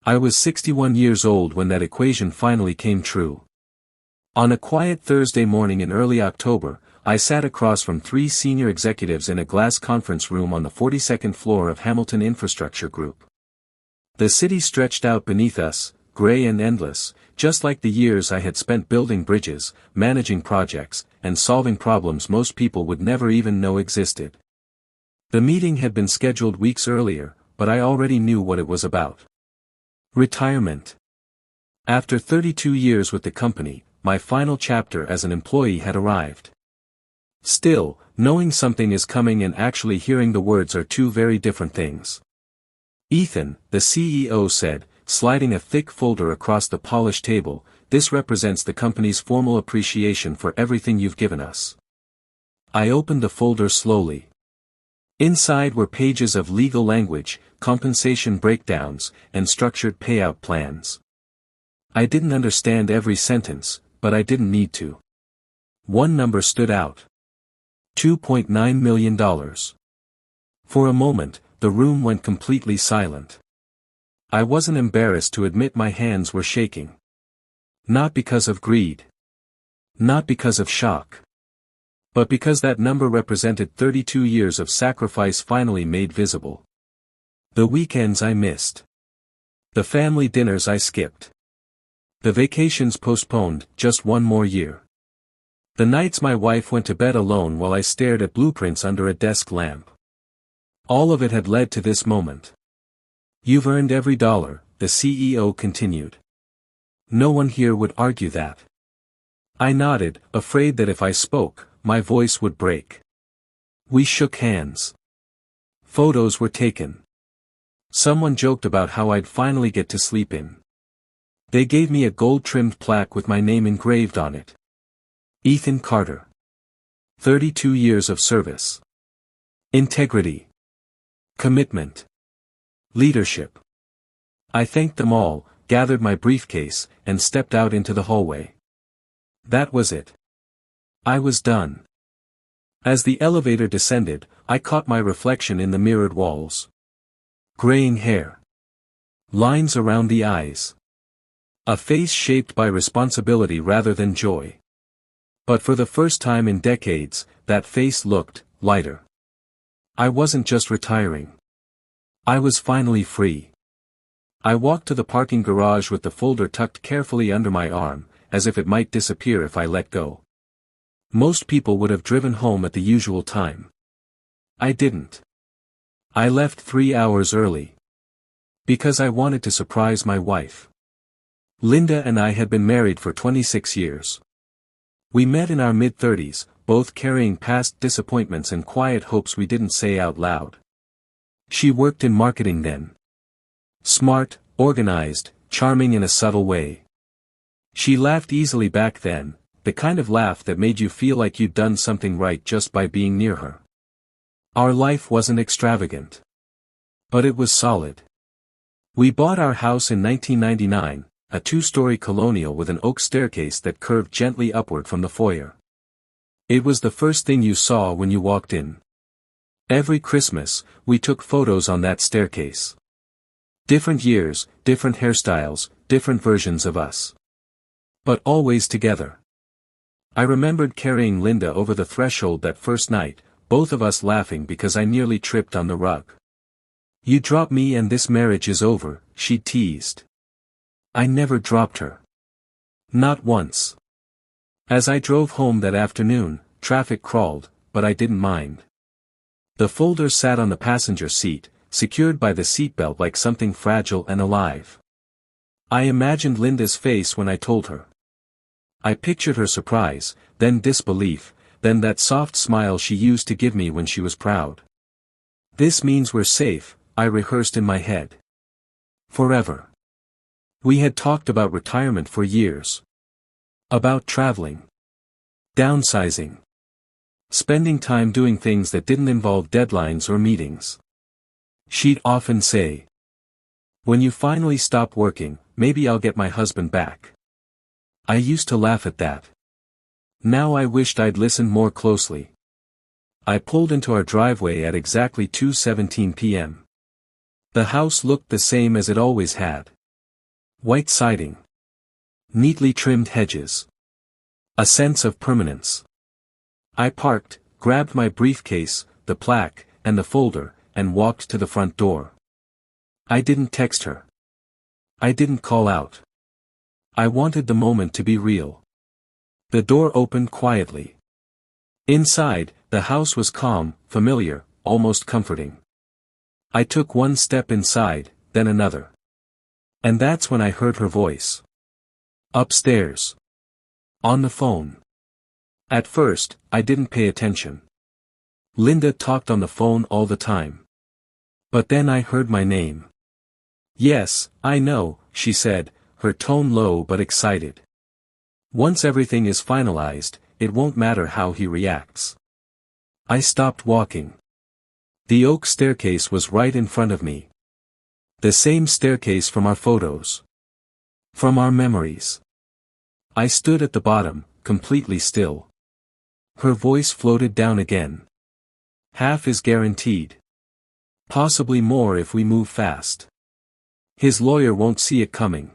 I was 61 years old when that equation finally came true. On a quiet Thursday morning in early October, I sat across from 3 senior executives in a glass conference room on the 42nd floor of Hamilton Infrastructure Group. The city stretched out beneath us, gray and endless, just like the years I had spent building bridges, managing projects, and solving problems most people would never even know existed. The meeting had been scheduled weeks earlier, but I already knew what it was about. Retirement. After 32 years with the company, my final chapter as an employee had arrived. Still, knowing something is coming and actually hearing the words are two very different things. Ethan, the CEO said, sliding a thick folder across the polished table, "This represents the company's formal appreciation for everything you've given us." I opened the folder slowly. Inside were pages of legal language, compensation breakdowns, and structured payout plans. I didn't understand every sentence, but I didn't need to. One number stood out. $2.9 million. For a moment, the room went completely silent. I wasn't embarrassed to admit my hands were shaking. Not because of greed. Not because of shock. But because that number represented 32 years of sacrifice finally made visible. The weekends I missed. The family dinners I skipped. The vacations postponed, just one more year. The nights my wife went to bed alone while I stared at blueprints under a desk lamp. All of it had led to this moment. "You've earned every dollar," the CEO continued. No one here would argue that. I nodded, afraid that if I spoke, my voice would break. We shook hands. Photos were taken. Someone joked about how I'd finally get to sleep in. They gave me a gold-trimmed plaque with my name engraved on it. Ethan Carter. 32 years of service. Integrity. Commitment. Leadership. I thanked them all, gathered my briefcase, and stepped out into the hallway. That was it. I was done. As the elevator descended, I caught my reflection in the mirrored walls. Graying hair. Lines around the eyes. A face shaped by responsibility rather than joy. But for the first time in decades, that face looked lighter. I wasn't just retiring. I was finally free. I walked to the parking garage with the folder tucked carefully under my arm, as if it might disappear if I let go. Most people would have driven home at the usual time. I didn't. I left 3 hours early. Because I wanted to surprise my wife. Linda and I had been married for 26 years. We met in our mid-30s, both carrying past disappointments and quiet hopes we didn't say out loud. She worked in marketing then. Smart, organized, charming in a subtle way. She laughed easily back then, the kind of laugh that made you feel like you'd done something right just by being near her. Our life wasn't extravagant. But it was solid. We bought our house in 1999, a 2-story colonial with an oak staircase that curved gently upward from the foyer. It was the first thing you saw when you walked in. Every Christmas, we took photos on that staircase. Different years, different hairstyles, different versions of us. But always together. I remembered carrying Linda over the threshold that first night, both of us laughing because I nearly tripped on the rug. "You drop me and this marriage is over," she teased. I never dropped her. Not once. As I drove home that afternoon, traffic crawled, but I didn't mind. The folder sat on the passenger seat, secured by the seatbelt like something fragile and alive. I imagined Linda's face when I told her. I pictured her surprise, then disbelief, then that soft smile she used to give me when she was proud. "This means we're safe," I rehearsed in my head. Forever. We had talked about retirement for years. About traveling. Downsizing. Spending time doing things that didn't involve deadlines or meetings. She'd often say, "When you finally stop working, maybe I'll get my husband back." I used to laugh at that. Now I wished I'd listened more closely. I pulled into our driveway at exactly 2:17 p.m. The house looked the same as it always had. White siding. Neatly trimmed hedges. A sense of permanence. I parked, grabbed my briefcase, the plaque, and the folder, and walked to the front door. I didn't text her. I didn't call out. I wanted the moment to be real. The door opened quietly. Inside, the house was calm, familiar, almost comforting. I took one step inside, then another. And that's when I heard her voice. Upstairs. On the phone. At first, I didn't pay attention. Linda talked on the phone all the time. But then I heard my name. Yes, I know, she said, her tone low but excited. Once everything is finalized, it won't matter how he reacts. I stopped walking. The oak staircase was right in front of me. The same staircase from our photos. From our memories. I stood at the bottom, completely still. Her voice floated down again. Half is guaranteed. Possibly more if we move fast. His lawyer won't see it coming.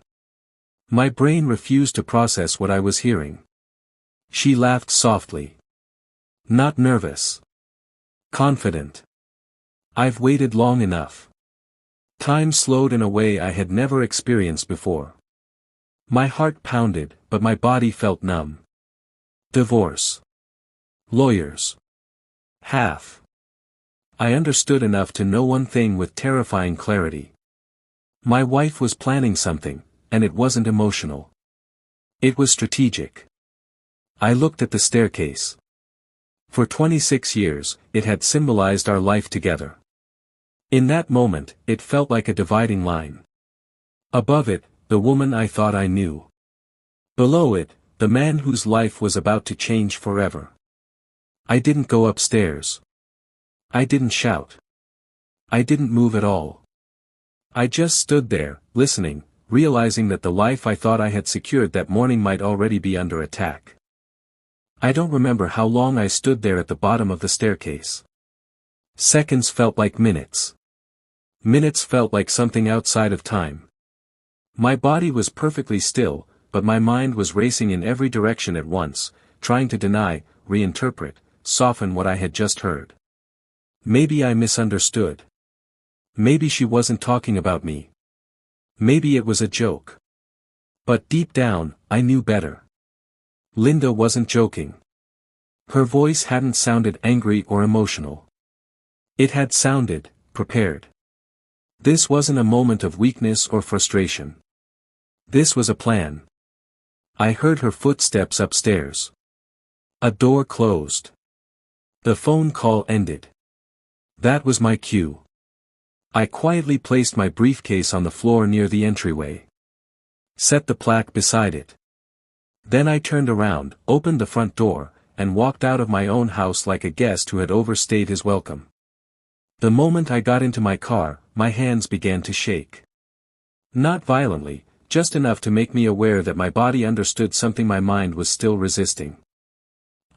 My brain refused to process what I was hearing. She laughed softly. Not nervous. Confident. I've waited long enough. Time slowed in a way I had never experienced before. My heart pounded, but my body felt numb. Divorce. Lawyers. Half. I understood enough to know one thing with terrifying clarity. My wife was planning something, and it wasn't emotional. It was strategic. I looked at the staircase. For 26 years, it had symbolized our life together. In that moment, it felt like a dividing line. Above it, the woman I thought I knew. Below it, the man whose life was about to change forever. I didn't go upstairs. I didn't shout. I didn't move at all. I just stood there, listening, realizing that the life I thought I had secured that morning might already be under attack. I don't remember how long I stood there at the bottom of the staircase. Seconds felt like minutes. Minutes felt like something outside of time. My body was perfectly still, but my mind was racing in every direction at once, trying to deny, reinterpret, soften what I had just heard. Maybe I misunderstood. Maybe she wasn't talking about me. Maybe it was a joke. But deep down, I knew better. Linda wasn't joking. Her voice hadn't sounded angry or emotional. It had sounded prepared. This wasn't a moment of weakness or frustration. This was a plan. I heard her footsteps upstairs. A door closed. The phone call ended. That was my cue. I quietly placed my briefcase on the floor near the entryway. Set the plaque beside it. Then I turned around, opened the front door, and walked out of my own house like a guest who had overstayed his welcome. The moment I got into my car, my hands began to shake. Not violently, just enough to make me aware that my body understood something my mind was still resisting.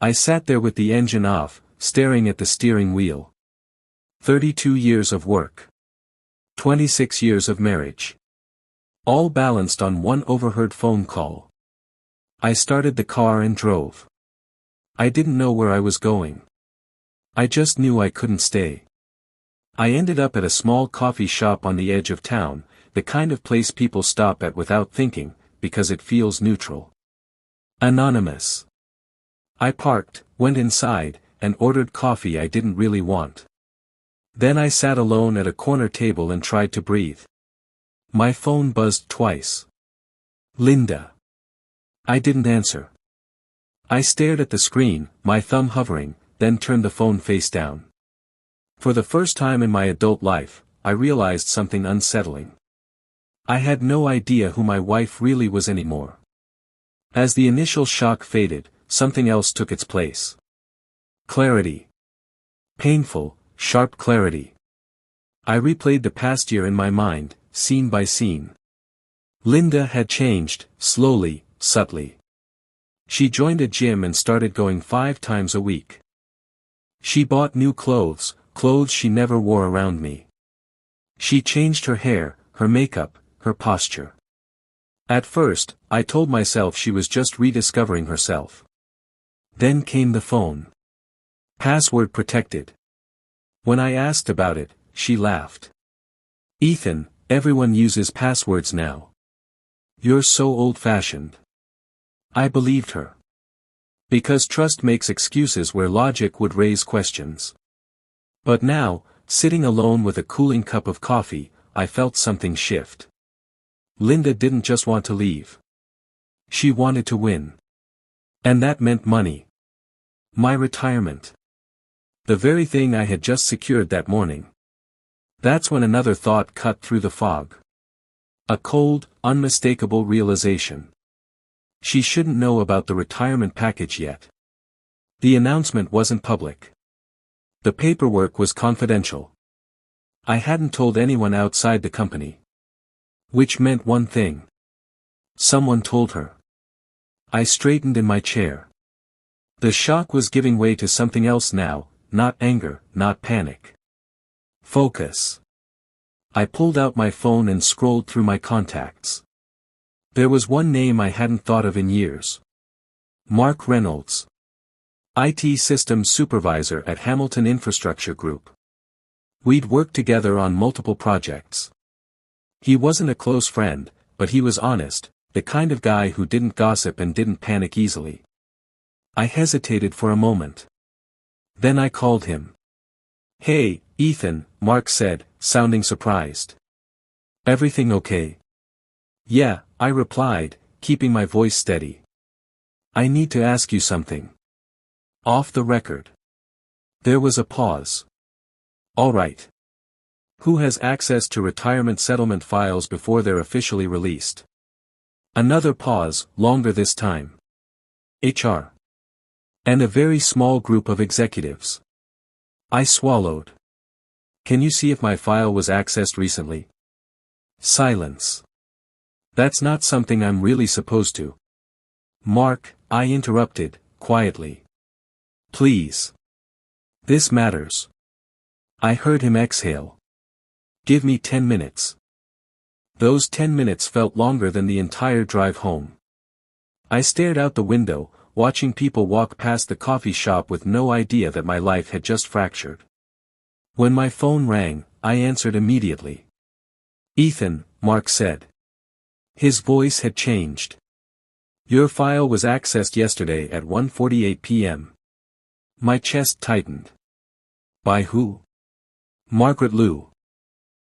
I sat there with the engine off, staring at the steering wheel. 32 years of work. 26 years of marriage. All balanced on one overheard phone call. I started the car and drove. I didn't know where I was going. I just knew I couldn't stay. I ended up at a small coffee shop on the edge of town, the kind of place people stop at without thinking, because it feels neutral. Anonymous. I parked, went inside, and ordered coffee I didn't really want. Then I sat alone at a corner table and tried to breathe. My phone buzzed twice. Linda. I didn't answer. I stared at the screen, my thumb hovering, then turned the phone face down. For the first time in my adult life, I realized something unsettling. I had no idea who my wife really was anymore. As the initial shock faded, something else took its place. Clarity. Painful, sharp clarity. I replayed the past year in my mind, scene by scene. Linda had changed, slowly, subtly. She joined a gym and started going 5 times a week. She bought new clothes, clothes she never wore around me. She changed her hair, her makeup, her posture. At first, I told myself she was just rediscovering herself. Then came the phone. Password protected. When I asked about it, she laughed. "Ethan, everyone uses passwords now. You're so old-fashioned." I believed her. Because trust makes excuses where logic would raise questions. But now, sitting alone with a cooling cup of coffee, I felt something shift. Linda didn't just want to leave. She wanted to win. And that meant money. My retirement. The very thing I had just secured that morning. That's when another thought cut through the fog. A cold, unmistakable realization. She shouldn't know about the retirement package yet. The announcement wasn't public. The paperwork was confidential. I hadn't told anyone outside the company. Which meant one thing. Someone told her. I straightened in my chair. The shock was giving way to something else now, not anger, not panic. Focus. I pulled out my phone and scrolled through my contacts. There was one name I hadn't thought of in years. Mark Reynolds. IT Systems Supervisor at Hamilton Infrastructure Group. We'd worked together on multiple projects. He wasn't a close friend, but he was honest, the kind of guy who didn't gossip and didn't panic easily. I hesitated for a moment. Then I called him. "Hey, Ethan," Mark said, sounding surprised. "Everything okay?" "Yeah," I replied, keeping my voice steady. "I need to ask you something. Off the record." There was a pause. "All right. Who has access to retirement settlement files before they're officially released?" Another pause, longer this time. "HR. And a very small group of executives." I swallowed. "Can you see if my file was accessed recently?" Silence. "That's not something I'm really supposed to." "Mark," I interrupted, quietly. "Please. This matters." I heard him exhale. "Give me 10 minutes." Those 10 minutes felt longer than the entire drive home. I stared out the window, watching people walk past the coffee shop with no idea that my life had just fractured. When my phone rang, I answered immediately. "Ethan," Mark said. His voice had changed. "Your file was accessed yesterday at 1:48 p.m. My chest tightened. "By who?" "Margaret Liu.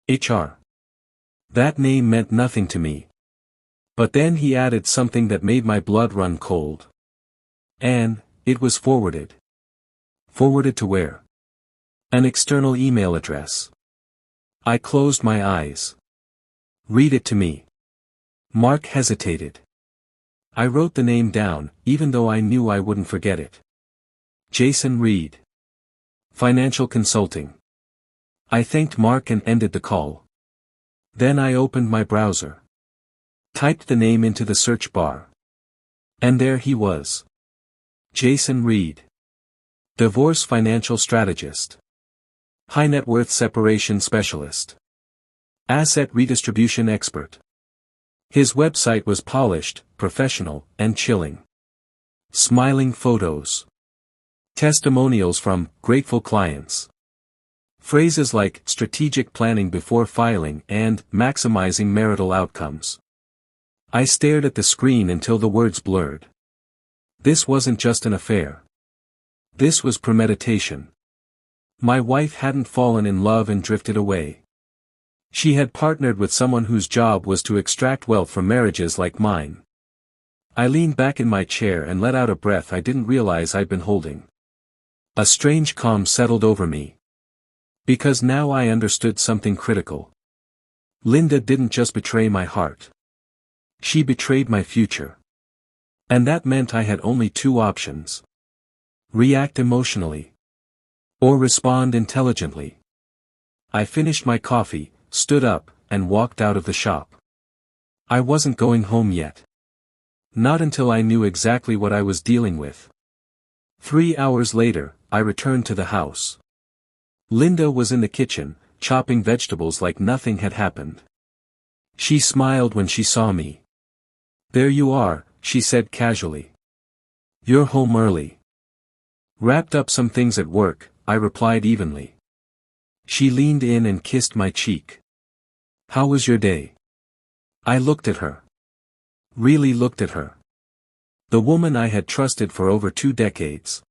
HR." That name meant nothing to me. But then he added something that made my blood run cold. "And it was forwarded." "Forwarded to where?" "An external email address." I closed my eyes. "Read it to me." Mark hesitated. I wrote the name down, even though I knew I wouldn't forget it. Jason Reed. Financial Consulting. I thanked Mark and ended the call. Then I opened my browser. Typed the name into the search bar. And there he was. Jason Reed. Divorce financial strategist. High net worth separation specialist. Asset redistribution expert. His website was polished, professional, and chilling. Smiling photos. Testimonials from grateful clients. Phrases like strategic planning before filing and maximizing marital outcomes. I stared at the screen until the words blurred. This wasn't just an affair. This was premeditation. My wife hadn't fallen in love and drifted away. She had partnered with someone whose job was to extract wealth from marriages like mine. I leaned back in my chair and let out a breath I didn't realize I'd been holding. A strange calm settled over me. Because now I understood something critical. Linda didn't just betray my heart. She betrayed my future. And that meant I had only two options. React emotionally. Or respond intelligently. I finished my coffee, stood up, and walked out of the shop. I wasn't going home yet. Not until I knew exactly what I was dealing with. 3 hours later, I returned to the house. Linda was in the kitchen, chopping vegetables like nothing had happened. She smiled when she saw me. There you are, she said casually. You're home early. Wrapped up some things at work, I replied evenly. She leaned in and kissed my cheek. How was your day? I looked at her. Really looked at her. The woman I had trusted for over 2 decades.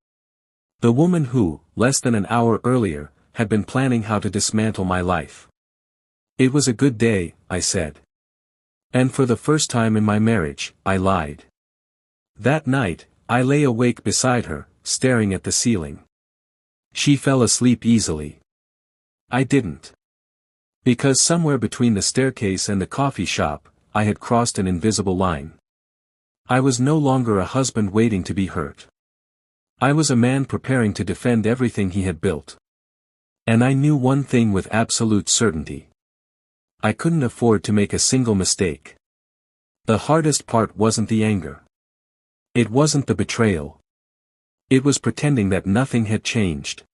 The woman who, less than an hour earlier, had been planning how to dismantle my life. It was a good day, I said. And for the first time in my marriage, I lied. That night, I lay awake beside her, staring at the ceiling. She fell asleep easily. I didn't. Because somewhere between the staircase and the coffee shop, I had crossed an invisible line. I was no longer a husband waiting to be hurt. I was a man preparing to defend everything he had built. And I knew one thing with absolute certainty. I couldn't afford to make a single mistake. The hardest part wasn't the anger. It wasn't the betrayal. It was pretending that nothing had changed.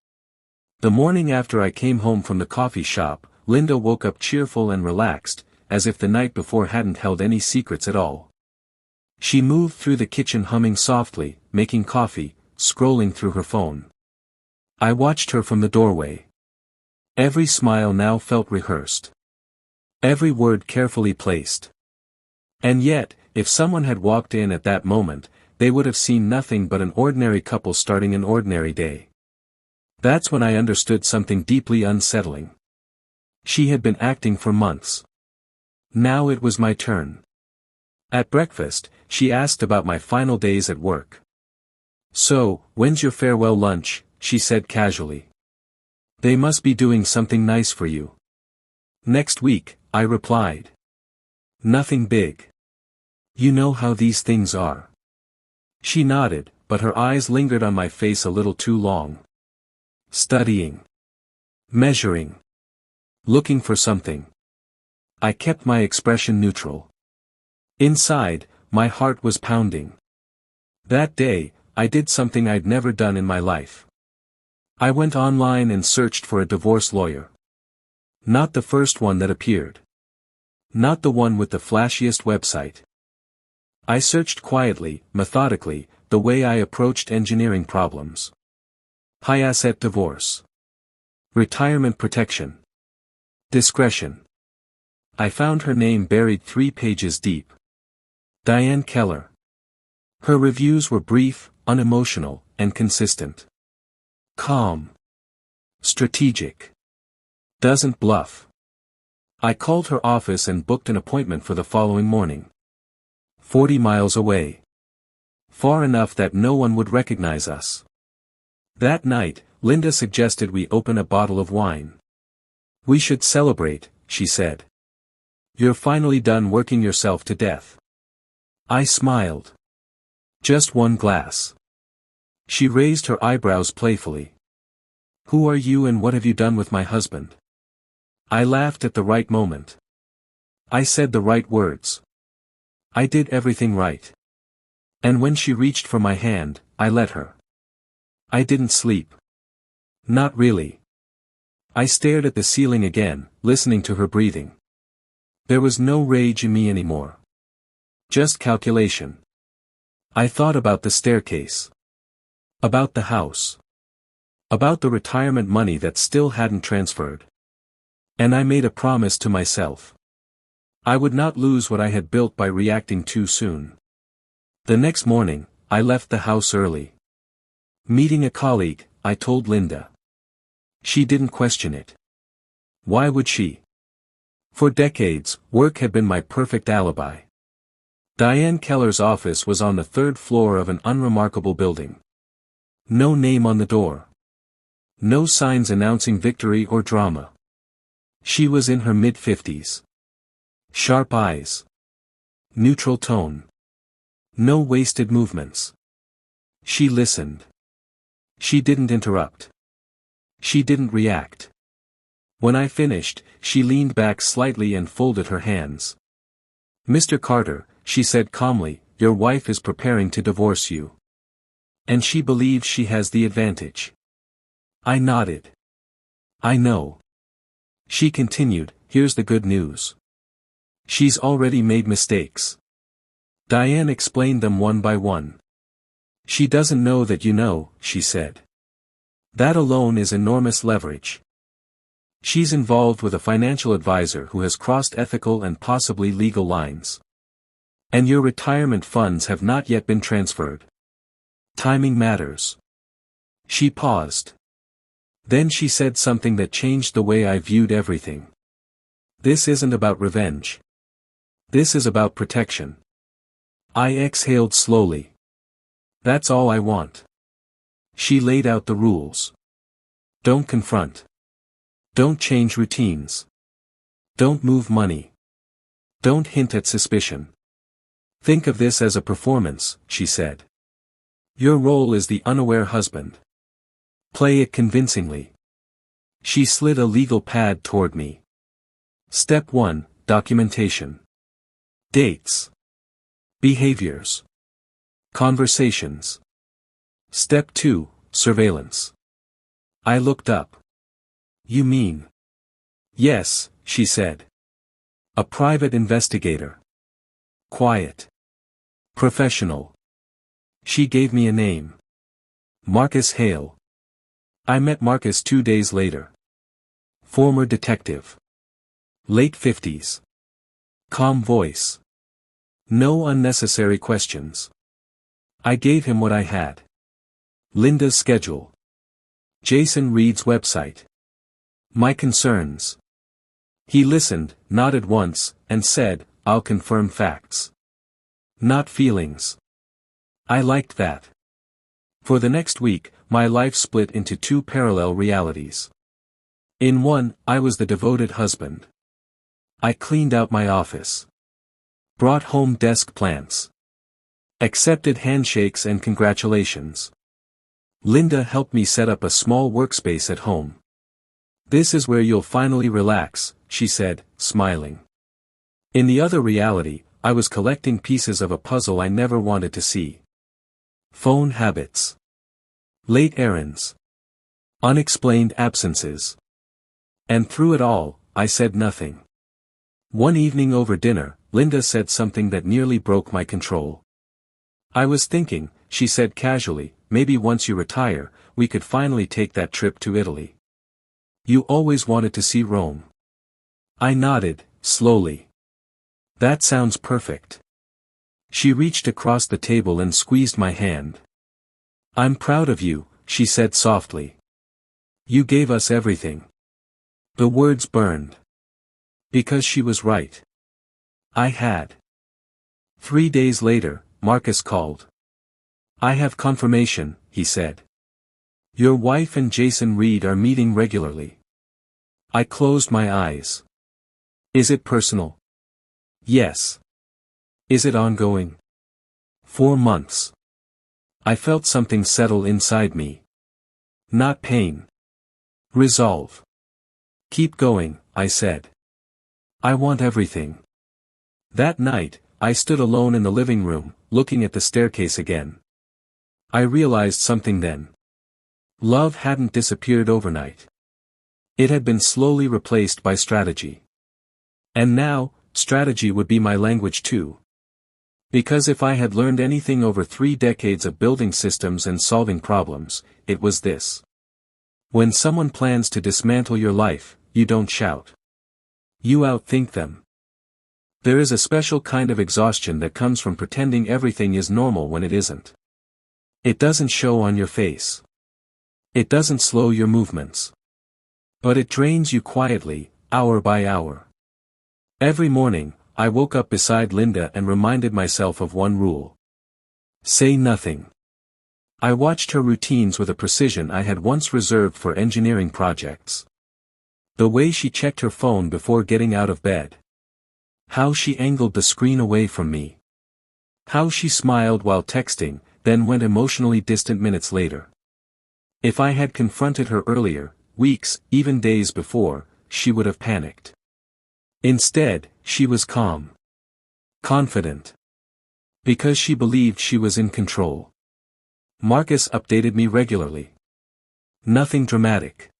The morning after I came home from the coffee shop, Linda woke up cheerful and relaxed, as if the night before hadn't held any secrets at all. She moved through the kitchen humming softly, making coffee, scrolling through her phone. I watched her from the doorway. Every smile now felt rehearsed. Every word carefully placed. And yet, if someone had walked in at that moment, they would have seen nothing but an ordinary couple starting an ordinary day. That's when I understood something deeply unsettling. She had been acting for months. Now it was my turn. At breakfast, she asked about my final days at work. So, when's your farewell lunch? She said casually. They must be doing something nice for you. Next week, I replied. Nothing big. You know how these things are. She nodded, but her eyes lingered on my face a little too long. Studying. Measuring. Looking for something. I kept my expression neutral. Inside, my heart was pounding. That day, I did something I'd never done in my life. I went online and searched for a divorce lawyer. Not the first one that appeared. Not the one with the flashiest website. I searched quietly, methodically, the way I approached engineering problems. High-asset divorce. Retirement protection. Discretion. I found her name buried 3 pages deep. Diane Keller. Her reviews were brief, unemotional, and consistent. Calm. Strategic. Doesn't bluff. I called her office and booked an appointment for the following morning. 40 miles away. Far enough that no one would recognize us. That night, Linda suggested we open a bottle of wine. We should celebrate, she said. You're finally done working yourself to death. I smiled. Just 1 glass. She raised her eyebrows playfully. Who are you and what have you done with my husband? I laughed at the right moment. I said the right words. I did everything right. And when she reached for my hand, I let her. I didn't sleep. Not really. I stared at the ceiling again, listening to her breathing. There was no rage in me anymore. Just calculation. I thought about the staircase. About the house. About the retirement money that still hadn't transferred. And I made a promise to myself. I would not lose what I had built by reacting too soon. The next morning, I left the house early. Meeting a colleague, I told Linda. She didn't question it. Why would she? For decades, work had been my perfect alibi. Diane Keller's office was on the 3rd floor of an unremarkable building. No name on the door. No signs announcing victory or drama. She was in her mid-50s. Sharp eyes. Neutral tone. No wasted movements. She listened. She didn't interrupt. She didn't react. When I finished, she leaned back slightly and folded her hands. Mr. Carter, she said calmly, your wife is preparing to divorce you. And she believes she has the advantage. I nodded. I know. She continued, here's the good news. She's already made mistakes. Diane explained them one by one. She doesn't know that you know, she said. That alone is enormous leverage. She's involved with a financial advisor who has crossed ethical and possibly legal lines. And your retirement funds have not yet been transferred. Timing matters. She paused. Then she said something that changed the way I viewed everything. This isn't about revenge. This is about protection. I exhaled slowly. That's all I want. She laid out the rules. Don't confront. Don't change routines. Don't move money. Don't hint at suspicion. Think of this as a performance, she said. Your role is the unaware husband. Play it convincingly. She slid a legal pad toward me. Step 1, documentation. Dates. Behaviors. Conversations. Step 2, surveillance. I looked up. You mean? Yes, she said. A private investigator. Quiet. Professional. She gave me a name. Marcus Hale. I met Marcus 2 days later. Former detective. Late 50s. Calm voice. No unnecessary questions. I gave him what I had. Linda's schedule. Jason Reed's website. My concerns. He listened, nodded once, and said, I'll confirm facts. Not feelings. I liked that. For the next week, my life split into 2 parallel realities. In one, I was the devoted husband. I cleaned out my office. Brought home desk plants. Accepted handshakes and congratulations. Linda helped me set up a small workspace at home. This is where you'll finally relax, she said, smiling. In the other reality, I was collecting pieces of a puzzle I never wanted to see. Phone habits. Late errands. Unexplained absences. And through it all, I said nothing. One evening over dinner, Linda said something that nearly broke my control. I was thinking, she said casually, maybe once you retire, we could finally take that trip to Italy. You always wanted to see Rome. I nodded, slowly. That sounds perfect. She reached across the table and squeezed my hand. I'm proud of you, she said softly. You gave us everything. The words burned. Because she was right. I had. 3 days later, Marcus called. I have confirmation, he said. Your wife and Jason Reed are meeting regularly. I closed my eyes. Is it personal? Yes. Is it ongoing? 4 months. I felt something settle inside me. Not pain. Resolve. Keep going, I said. I want everything. That night, I stood alone in the living room, looking at the staircase again. I realized something then. Love hadn't disappeared overnight. It had been slowly replaced by strategy. And now, strategy would be my language too. Because if I had learned anything over 3 decades of building systems and solving problems, it was this. When someone plans to dismantle your life, you don't shout. You outthink them. There is a special kind of exhaustion that comes from pretending everything is normal when it isn't. It doesn't show on your face. It doesn't slow your movements. But it drains you quietly, hour by hour. Every morning, I woke up beside Linda and reminded myself of one rule. Say nothing. I watched her routines with a precision I had once reserved for engineering projects. The way she checked her phone before getting out of bed. How she angled the screen away from me. How she smiled while texting, then went emotionally distant minutes later. If I had confronted her earlier, weeks, even days before, she would have panicked. Instead, she was calm. Confident. Because she believed she was in control. Marcus updated me regularly. Nothing dramatic.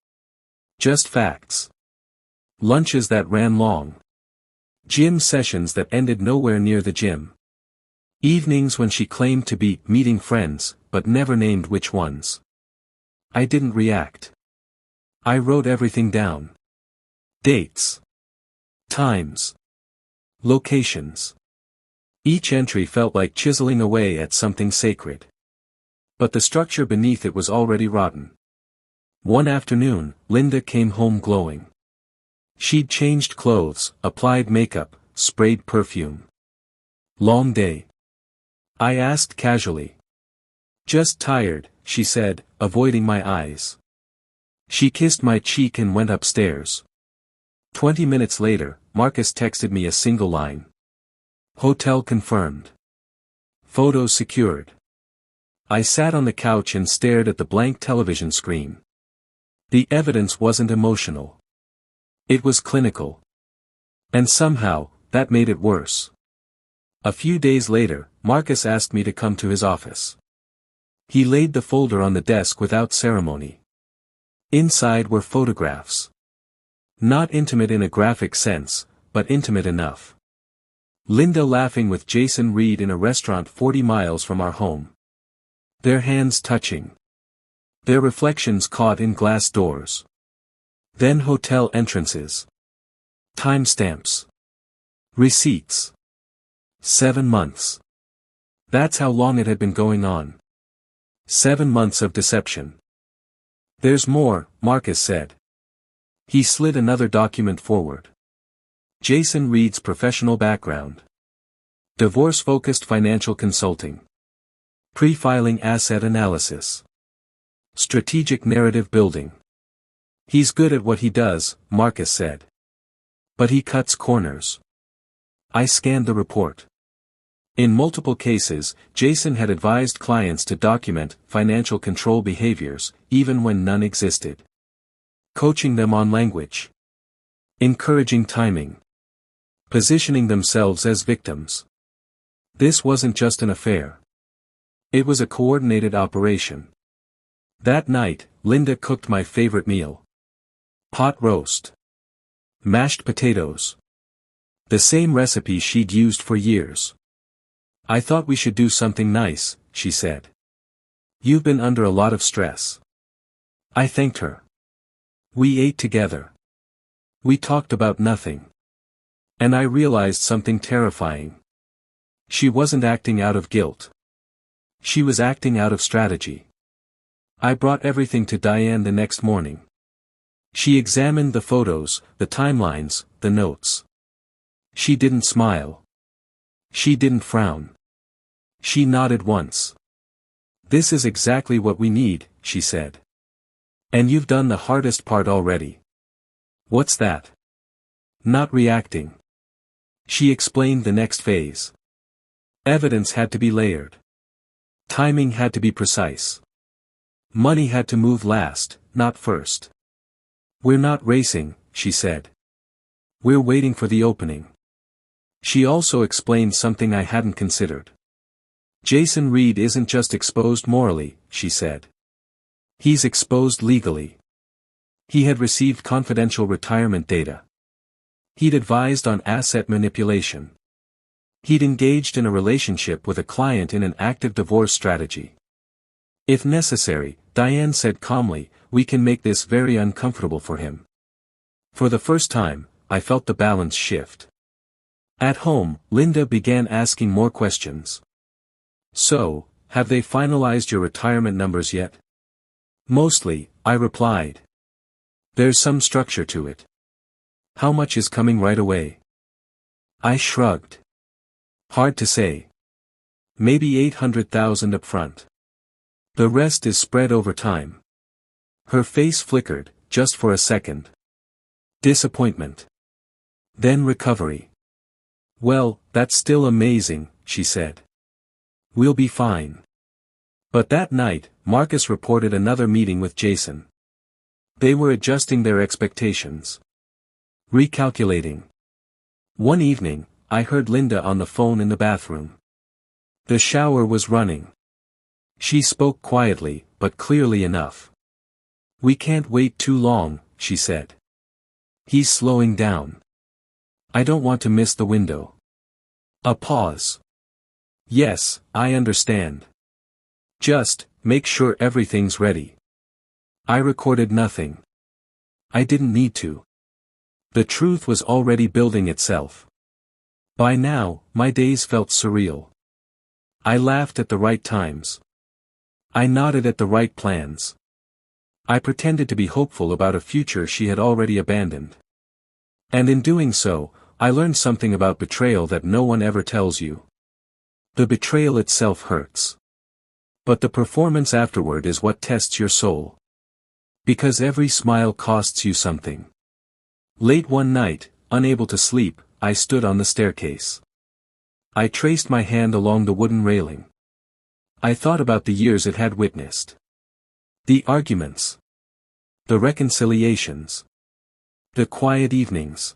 Just facts. Lunches that ran long. Gym sessions that ended nowhere near the gym. Evenings when she claimed to be meeting friends, but never named which ones. I didn't react. I wrote everything down. Dates. Times. Locations. Each entry felt like chiseling away at something sacred. But the structure beneath it was already rotten. One afternoon, Linda came home glowing. She'd changed clothes, applied makeup, sprayed perfume. Long day. I asked casually. Just tired, she said, avoiding my eyes. She kissed my cheek and went upstairs. 20 minutes later, Marcus texted me a single line. Hotel confirmed. Photos secured. I sat on the couch and stared at the blank television screen. The evidence wasn't emotional. It was clinical. And somehow, that made it worse. A few days later, Marcus asked me to come to his office. He laid the folder on the desk without ceremony. Inside were photographs. Not intimate in a graphic sense, but intimate enough. Linda laughing with Jason Reed in a restaurant 40 miles from our home. Their hands touching. Their reflections caught in glass doors. Then hotel entrances. Timestamps. Receipts. 7 months. That's how long it had been going on. 7 months of deception. There's more, Marcus said. He slid another document forward. Jason Reed's professional background. Divorce-focused financial consulting. Pre-filing asset analysis. Strategic narrative building. He's good at what he does, Marcus said. But he cuts corners. I scanned the report. In multiple cases, Jason had advised clients to document financial control behaviors, even when none existed. Coaching them on language. Encouraging timing. Positioning themselves as victims. This wasn't just an affair. It was a coordinated operation. That night, Linda cooked my favorite meal. Pot roast. Mashed potatoes. The same recipe she'd used for years. I thought we should do something nice, she said. You've been under a lot of stress. I thanked her. We ate together. We talked about nothing. And I realized something terrifying. She wasn't acting out of guilt. She was acting out of strategy. I brought everything to Diane the next morning. She examined the photos, the timelines, the notes. She didn't smile. She didn't frown. She nodded once. This is exactly what we need, she said. And you've done the hardest part already. What's that? Not reacting. She explained the next phase. Evidence had to be layered. Timing had to be precise. Money had to move last, not first. We're not racing, she said. We're waiting for the opening. She also explained something I hadn't considered. Jason Reed isn't just exposed morally, she said. He's exposed legally. He had received confidential retirement data. He'd advised on asset manipulation. He'd engaged in a relationship with a client in an active divorce strategy. If necessary, Diane said calmly, we can make this very uncomfortable for him. For the first time, I felt the balance shift. At home, Linda began asking more questions. So, have they finalized your retirement numbers yet? Mostly, I replied. There's some structure to it. How much is coming right away? I shrugged. Hard to say. Maybe 800,000 up front. The rest is spread over time. Her face flickered, just for a second. Disappointment. Then recovery. Well, that's still amazing, she said. We'll be fine. But that night, Marcus reported another meeting with Jason. They were adjusting their expectations. Recalculating. One evening, I heard Linda on the phone in the bathroom. The shower was running. She spoke quietly, but clearly enough. We can't wait too long, she said. He's slowing down. I don't want to miss the window. A pause. Yes, I understand. Just, make sure everything's ready. I recorded nothing. I didn't need to. The truth was already building itself. By now, my days felt surreal. I laughed at the right times. I nodded at the right plans. I pretended to be hopeful about a future she had already abandoned. And in doing so, I learned something about betrayal that no one ever tells you. The betrayal itself hurts. But the performance afterward is what tests your soul. Because every smile costs you something. Late one night, unable to sleep, I stood on the staircase. I traced my hand along the wooden railing. I thought about the years it had witnessed. The arguments. The reconciliations. The quiet evenings.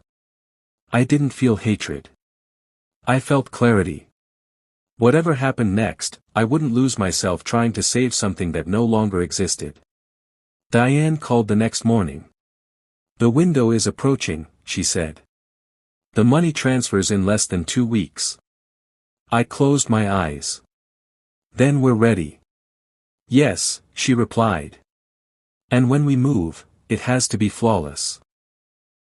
I didn't feel hatred. I felt clarity. Whatever happened next, I wouldn't lose myself trying to save something that no longer existed. Diane called the next morning. The window is approaching, she said. The money transfers in less than 2 weeks. I closed my eyes. Then we're ready. Yes, she replied. And when we move, it has to be flawless.